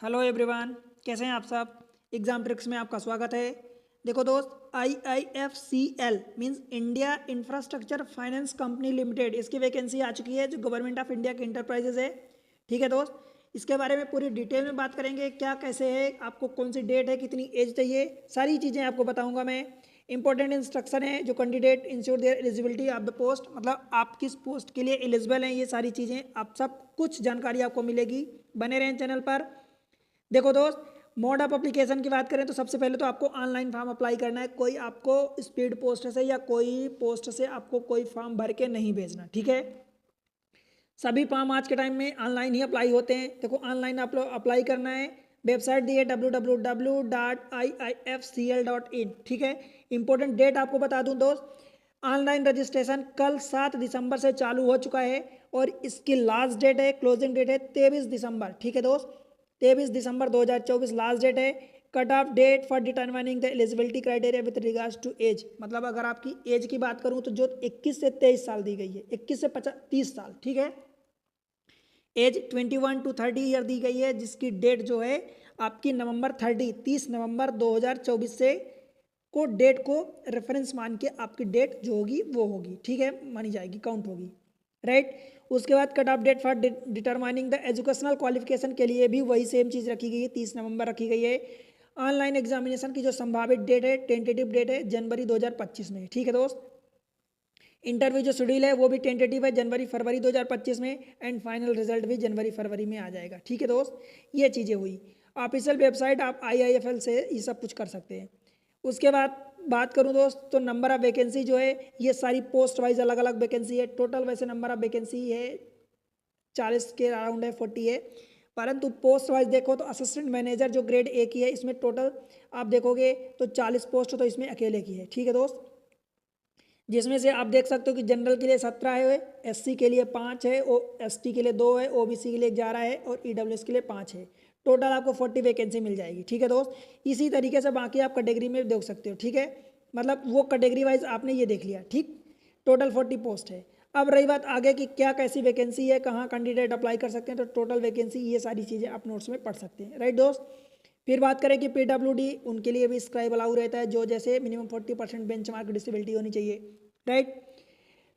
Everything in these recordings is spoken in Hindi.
हेलो एवरीवन, कैसे हैं आप सब। एग्जाम ट्रिक्स में आपका स्वागत है। देखो दोस्त, IIFCL means India infrastructure finance company limited, इसकी वैकेंसी आ चुकी है जो गवर्नमेंट ऑफ इंडिया की इंटरप्राइजेज है। ठीक है दोस्त, इसके बारे में पूरी डिटेल में बात करेंगे, क्या कैसे है, आपको कौन सी डेट है, कितनी एज चाहिए, सारी चीज़ें आपको बताऊंगा मैं। इंपॉर्टेंट इंस्ट्रक्शन है जो candidate ensure there eligibility of the post, मतलब आप किस पोस्ट के लिए एलिजिबल हैं, ये सारी चीज़ें आप सब कुछ जानकारी आपको मिलेगी। बने रहें चैनल पर। देखो दोस्त, मोड ऑफ अप्लीकेशन की बात करें तो सबसे पहले तो आपको ऑनलाइन फॉर्म अप्लाई करना है। कोई आपको स्पीड पोस्ट से या कोई पोस्ट से आपको कोई फॉर्म भर के नहीं भेजना, ठीक है। सभी फॉर्म आज के टाइम में ऑनलाइन ही अप्लाई होते हैं। देखो ऑनलाइन आप लोग अप्लाई करना है, वेबसाइट दी है www.iifcl.in, ठीक है। इंपॉर्टेंट डेट आपको बता दूं दोस्त, ऑनलाइन रजिस्ट्रेशन कल 7 दिसंबर से चालू हो चुका है और इसकी लास्ट डेट है, क्लोजिंग डेट है 23 दिसंबर, ठीक है दोस्त। 23 दिसंबर 2024 लास्ट डेट है। Cut off date for determining the eligibility criteria with regards to age, मतलब अगर आपकी एज की बात करूं तो जो 21 से 23 साल दी गई है, 21 से 30 साल, ठीक है। एज 21 टू 30 ईयर दी गई है, जिसकी डेट जो है आपकी नवंबर 30 नवंबर 2024 से को डेट को रेफरेंस मान के आपकी डेट जो होगी वो होगी, ठीक है, मानी जाएगी, काउंट होगी, राइट। उसके बाद cut off date for determining the educational qualification के लिए भी वही सेम चीज़ रखी गई है, 30 नवंबर रखी गई है। ऑनलाइन एग्जामिनेशन की जो संभावित डेट है, टेंटेटिव डेट है जनवरी 2025 में, ठीक है दोस्त। इंटरव्यू जो शेड्यूल है वो भी टेंटेटिव है जनवरी फरवरी 2025 में, एंड फाइनल रिजल्ट भी जनवरी फरवरी में आ जाएगा, ठीक है दोस्त। ये चीज़ें हुई। ऑफिशियल वेबसाइट आप IIFL से ये सब कुछ कर सकते हैं। उसके बाद बात करूं दोस्त तो नंबर ऑफ वैकेंसी जो है, ये सारी पोस्ट वाइज अलग अलग वैकेंसी है। टोटल वैसे नंबर ऑफ वैकेंसी है 40 के अराउंड है, 40 है, परंतु पोस्ट वाइज देखो तो असिस्टेंट मैनेजर जो ग्रेड A की है, इसमें टोटल आप देखोगे तो 40 पोस्ट तो इसमें अकेले की है, ठीक है दोस्त। जिसमें से आप देख सकते हो कि जनरल के लिए 17 है, SC के लिए 5 है, ST के लिए 2 है, OBC के लिए 11 है और EWS के लिए 5 है। टोटल आपको 40 वैकेंसी मिल जाएगी, ठीक है दोस्त। इसी तरीके से बाकी आप कैटेगरी में देख सकते हो, ठीक है, मतलब वो कैटेगरी वाइज आपने ये देख लिया, ठीक। टोटल 40 पोस्ट है। अब रही बात आगे की क्या कैसी वैकेंसी है, कहाँ कैंडिडेट अप्लाई कर सकते हैं, तो टोटल वैकेंसी ये सारी चीज़ें आप नोट्स में पढ़ सकते हैं, राइट दोस्त। फिर बात करें कि PWD, उनके लिए भी स्क्राइब अलाउ रहता है, जो जैसे मिनिमम 40% बेंचमार्क डिसेबिलिटी होनी चाहिए, राइट।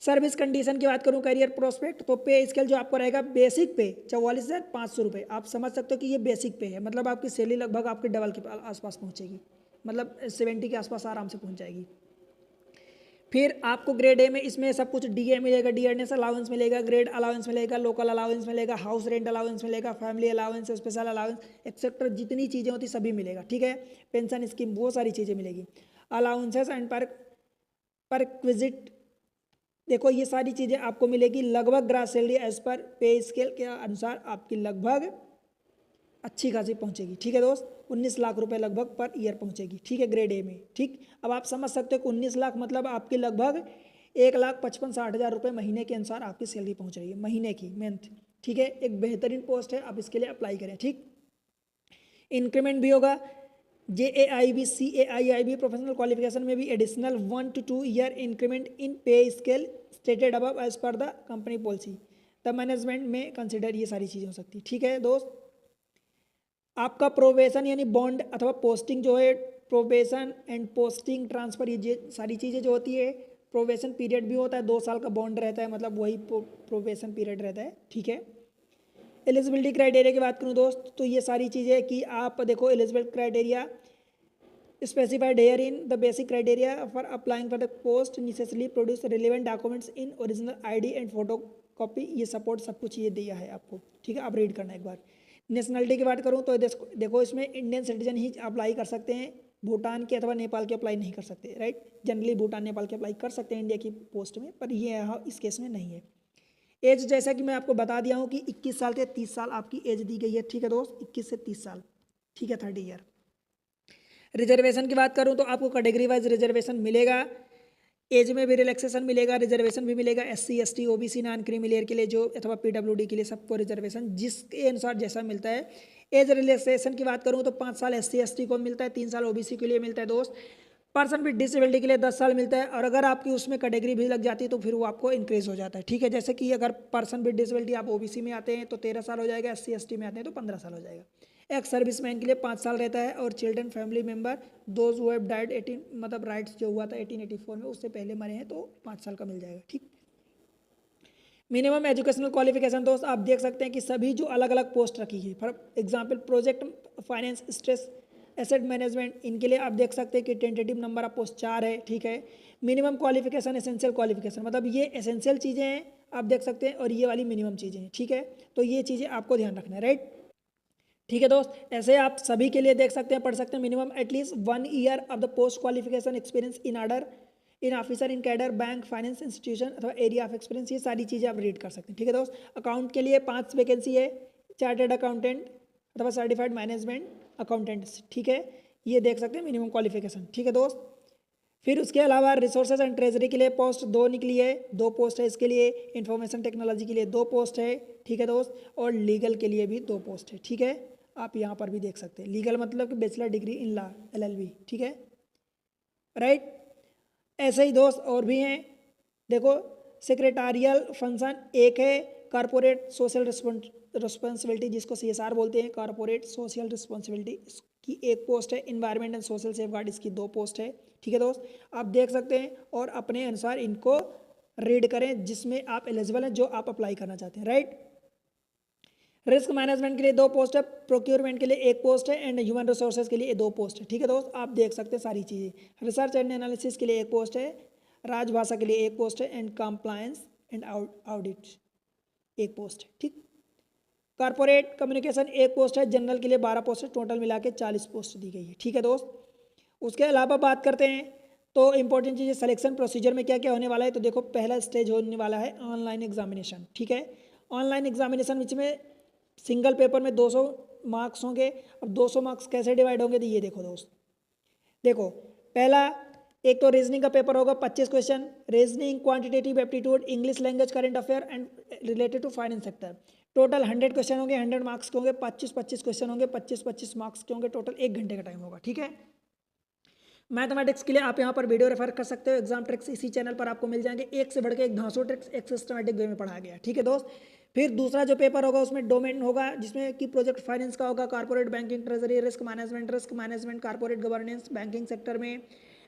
सर्विस कंडीशन की बात करूं, करियर प्रोस्पेक्ट, तो पे स्केल जो आपको रहेगा बेसिक पे 44,500 रुपये। आप समझ सकते हो कि ये बेसिक पे है, मतलब आपकी सैलरी लगभग आपके डबल के आसपास पहुंचेगी, मतलब 70 के आसपास आराम से पहुंच जाएगी। फिर आपको ग्रेड A में इसमें सब कुछ DA मिलेगा, डियरनेस अलाउंस मिलेगा, ग्रेड अलाउंस मिलेगा, लोकल अलाउंस मिलेगा, हाउस रेंट अलाउंस मिलेगा, family allowance, special allowance etcetera, जितनी चीज़ें होती सभी मिलेगा, ठीक है। पेंशन स्कीम, वो सारी चीज़ें मिलेगी। अलाउंसेस एंड पर क्विजिट, देखो ये सारी चीज़ें आपको मिलेगी। लगभग ग्रास सैलरी एज पर पे स्केल के अनुसार आपकी लगभग अच्छी खासी पहुंचेगी, ठीक है दोस्त। 19 लाख रुपए लगभग पर ईयर पहुंचेगी, ठीक है, ग्रेड A में, ठीक। अब आप समझ सकते हो कि 19 लाख मतलब आपकी लगभग 1,55,60,000 रुपये महीने के अनुसार आपकी सैलरी पहुंच रही है, महीने की, मंथ, ठीक है। एक बेहतरीन पोस्ट है, आप इसके लिए अप्लाई करें, ठीक। इंक्रीमेंट भी होगा। JAIB CAIIB प्रोफेशनल क्वालिफिकेशन में भी additional 1 to 2 year increment in pay scale stated above as per the company policy the management में कंसिडर, ये सारी चीज़ें हो सकती है, ठीक है दोस्त। आपका प्रोबेशन यानी बॉन्ड अथवा पोस्टिंग जो है, प्रोबेशन एंड पोस्टिंग ट्रांसफर, ये सारी चीज़ें जो होती है, प्रोबेशन पीरियड भी होता है, 2 साल का बॉन्ड रहता है, मतलब वही प्रोबेशन पीरियड रहता है, ठीक है। एलिजिबिलिटी क्राइटेरिया की बात करूं दोस्त तो ये सारी चीज़ें कि आप देखो, eligibility criteria specified herein the basic criteria for applying for the post necessarily produce relevant documents in original ID and photocopy, ये सपोर्ट सब कुछ ये दिया है आपको, ठीक है। आप रीड करना एक बार। नेशनलिटी की बात करूँ तो देखो इसमें इंडियन सिटीजन ही अप्लाई कर सकते हैं, भूटान के अथवा नेपाल के अप्लाई नहीं कर सकते, राइट। जनरली भूटान नेपाल के अप्लाई कर सकते हैं इंडिया की पोस्ट में, पर ये यहाँ इस केस में नहीं है। एज जैसा कि मैं आपको बता दिया हूँ कि 21 साल से 30 साल आपकी एज दी गई है, ठीक है दोस्त, 21 से 30 साल, ठीक है, 30 ईयर। रिजर्वेशन की बात करूं तो आपको कैटेगरी वाइज रिजर्वेशन मिलेगा, एज में भी रिलैक्सेशन मिलेगा, रिजर्वेशन भी मिलेगा। SC ST OBC non creamy layer के लिए जो अथवा PWD के लिए सबको रिजर्वेशन जिसके अनुसार जैसा मिलता है। एज रिलैक्सेशन की बात करूं तो 5 साल SC ST को मिलता है, 3 साल OBC के लिए मिलता है दोस्त। पर्सन विद डिसेबिलिटी के लिए 10 साल मिलता है, और अगर आपकी उसमें कैटेगरी भी लग जाती है तो फिर वो आपको इंक्रीज हो जाता है, ठीक है। जैसे कि अगर पर्सन विद डिसेबिलिटी आप OBC में आते हैं तो 13 साल हो जाएगा, SC ST में आते हैं तो 15 साल हो जाएगा। एक्स सर्विसमैन के लिए 5 साल रहता है, और children family member those who have died 18 मतलब राइट्स जो हुआ था 1884 में उससे पहले मरे हैं तो 5 साल का मिल जाएगा। ठीक। मिनिमम एजुकेशनल क्वालिफिकेशन दोस्त आप देख सकते हैं कि सभी जो अलग अलग पोस्ट रखी है, for example project finance, stress, asset management, इनके लिए आप देख सकते हैं कि टेंटेटिव नंबर ऑफ पोस्ट 4 है। ठीक है। मिनिमम क्वालिफिकेशन, एसेंशियल क्वालिफिकेशन, मतलब ये एसेंशियल चीज़ें हैं आप देख सकते हैं, और ये वाली मिनिमम चीज़ें हैं। ठीक है। तो ये चीज़ें आपको ध्यान रखना है, राइट। ठीक है दोस्त, ऐसे आप सभी के लिए देख सकते हैं, पढ़ सकते हैं। Minimum at least 1 year of the post qualification experience in order in officer in cadre bank finance institution अथवा एरिया ऑफ एक्सपीरियंस, ये सारी चीज़ें आप रीड कर सकते हैं। ठीक है दोस्त। अकाउंट के लिए 5 वैकेंसी है, चार्टर्ड अकाउंटेंट अथवा सर्टिफाइड मैनेजमेंट अकाउंटेंट। ठीक है। ये देख सकते हैं मिनिमम क्वालिफिकेशन। ठीक है दोस्त। फिर उसके अलावा रिसोर्सेज एंड ट्रेजरी के लिए पोस्ट 2 निकली है, 2 पोस्ट है इसके लिए। इंफॉर्मेशन टेक्नोलॉजी के लिए 2 पोस्ट है। ठीक है दोस्त। और लीगल के लिए भी 2 पोस्ट है। ठीक है। आप यहाँ पर भी देख सकते हैं, लीगल मतलब कि bachelor degree in law LLB। ठीक है, राइट। ऐसे ही दोस्त और भी हैं, देखो सेक्रेटारियल फंक्शन एक है, कॉरपोरेट सोशल रिस्पॉन्सिबिलिटी जिसको CSR बोलते हैं, कॉरपोरेट सोशल रिस्पॉन्सिबिलिटी, इसकी 1 पोस्ट है। इन्वायरमेंट एंड सोशल सेफगार्ड, इसकी 2 पोस्ट है। ठीक है दोस्त, आप देख सकते हैं और अपने अनुसार इनको रीड करें जिसमें आप एलिजिबल हैं, जो आप अप्लाई करना चाहते हैं, राइट। रिस्क मैनेजमेंट के लिए 2 पोस्ट है, प्रोक्योरमेंट के लिए 1 पोस्ट है, एंड ह्यूमन रिसोर्सेज के लिए 2 पोस्ट है। ठीक है दोस्त, आप देख सकते हैं सारी चीज़ें। रिसर्च एंड एनालिसिस के लिए 1 पोस्ट है, राजभाषा के लिए 1 पोस्ट है, and compliance and audit 1 post है। ठीक। कॉर्पोरेट कम्युनिकेशन 1 पोस्ट है, जनरल के लिए 12 पोस्ट है, टोटल मिला के 40 पोस्ट दी गई है। ठीक है दोस्त। उसके अलावा बात करते हैं तो इंपॉर्टेंट चीज़ें सिलेक्शन प्रोसीजर में क्या क्या होने वाला है। तो देखो पहला स्टेज होने वाला है ऑनलाइन एग्जामिनेशन। ठीक है। ऑनलाइन एग्जामिनेशन में सिंगल पेपर में 200 मार्क्स होंगे। अब 200 मार्क्स कैसे डिवाइड होंगे, तो ये देखो दोस्त, देखो पहला एक तो रीजनिंग का पेपर होगा, 25 question, reasoning, quantitative aptitude, English language, current affair and related to finance sector. Total 100 question होंगे, 100 मार्क्स के होंगे, 25-25 क्वेश्चन होंगे, 25-25 मार्क्स के होंगे, टोटल 1 घंटे का टाइम होगा। ठीक है। मैथमेटिक्स के लिए आप यहाँ पर वीडियो रेफर कर सकते हो, एग्जाम ट्रिक्स इसी चैनल पर आपको मिल जाएंगे, एक से बढ़ के एक धांसू ट्रिक्स एक सिस्टमेटिक वे में पढ़ाया गया। ठीक है दोस्त। फिर दूसरा जो पेपर होगा उसमें डोमेन होगा, जिसमें कि प्रोजेक्ट फाइनेंस का होगा, corporate banking, treasury, risk management, corporate governance, banking sector में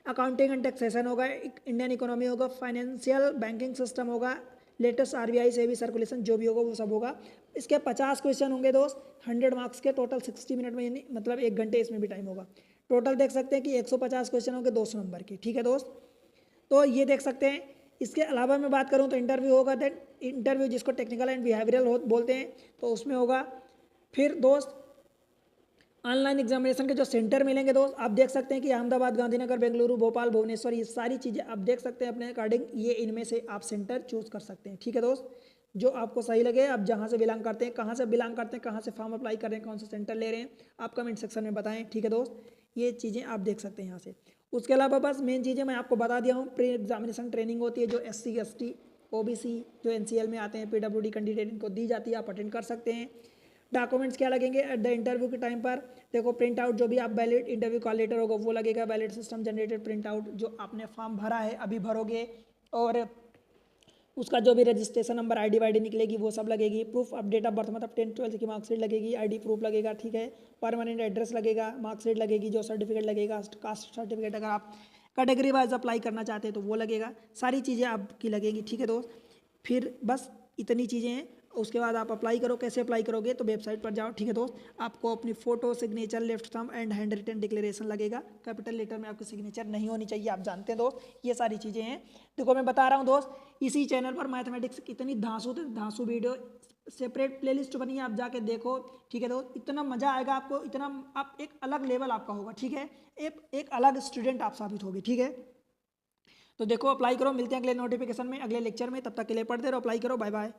अकाउंटिंग एंड टैक्सेशन होगा, इंडियन इकोनॉमी होगा, फाइनेंशियल बैंकिंग सिस्टम होगा, लेटेस्ट RBI से भी सर्कुलेशन जो भी होगा वो सब होगा। इसके 50 क्वेश्चन होंगे दोस्त, 100 मार्क्स के, टोटल 60 मिनट में, मतलब 1 घंटे इसमें भी टाइम होगा। टोटल देख सकते हैं कि 150 क्वेश्चन होंगे 200 नंबर के। ठीक है दोस्त, तो ये देख सकते हैं। इसके अलावा मैं बात करूं तो इंटरव्यू होगा, दैन इंटरव्यू जिसको टेक्निकल एंड बिहेवियरल बोलते हैं, तो उसमें होगा। फिर दोस्त ऑनलाइन एग्जामिनेशन के जो सेंटर मिलेंगे दोस्त, आप देख सकते हैं कि अहमदाबाद, गांधीनगर, बेंगलुरु, भोपाल, भुवनेश्वर, ये सारी चीज़ें आप देख सकते हैं अपने अकॉर्डिंग, ये इनमें से आप सेंटर चूज कर सकते हैं। ठीक है दोस्त, जो आपको सही लगे, आप जहाँ से बिलोंग करते हैं, कहाँ से बिलोंग करते हैं, कहाँ से फॉर्म अप्लाई कर रहे हैं, कौन सा सेंटर ले रहे हैं, आप कमेंट सेक्शन में बताएं। ठीक है दोस्त, ये चीज़ें आप देख सकते हैं यहाँ से। उसके अलावा बस मेन चीज़ें मैं आपको बता दिया हूँ। प्री एग्जामिनेशन ट्रेनिंग होती है जो SC ST OBC जो NCL में आते हैं, PWD कैंडिडेट, इनको दी जाती है, आप अटेंड कर सकते हैं। डॉक्यूमेंट्स क्या लगेंगे एट द इंटरव्यू के टाइम पर, देखो प्रिंट आउट जो भी आप वैलिड इंटरव्यू कॉल लेटर होगा वो लगेगा, valid system generated print out जो आपने फॉर्म भरा है अभी भरोगे, और उसका जो भी रजिस्ट्रेशन नंबर ID वाईडी निकलेगी वो सब लगेगी। Proof of date of birth मतलब 10th 12th की मार्कशीट लगेगी, ID प्रूफ लगेगा। ठीक है। परमानेंट एड्रेस लगेगा, मार्कशीट लगेगी, जो सर्टिफिकेट लगेगा, कास्ट सर्टिफिकेट अगर आप कैटेगरी वाइज अप्लाई करना चाहते हैं तो वो लगेगा, सारी चीज़ें आपकी लगेगी। ठीक है दोस्त, फिर बस इतनी चीज़ें हैं। उसके बाद आप अप्लाई करो, कैसे अप्लाई करोगे तो वेबसाइट पर जाओ। ठीक है दोस्त, आपको अपनी photo, signature, left thumb and handwritten declaration लगेगा। कैपिटल लेटर में आपकी सिग्नेचर नहीं होनी चाहिए, आप जानते हैं दोस्त, ये सारी चीज़ें हैं। देखो मैं बता रहा हूँ दोस्त, इसी चैनल पर मैथमेटिक्स कितनी धांसू वीडियो सेपरेट प्लेलिस्ट बनी है, आप जाके देखो। ठीक है दोस्त, इतना मज़ा आएगा आपको, इतना आप एक अलग लेवल आपका होगा। ठीक है, एक अलग स्टूडेंट आप साबित होगी। ठीक है, तो देखो अप्लाई करो, मिलते हैं अगले नोटिफिकेशन में, अगले लेक्चर में, तब तक के लिए पढ़ते रहो, अप्लाई करो, बाय बाय।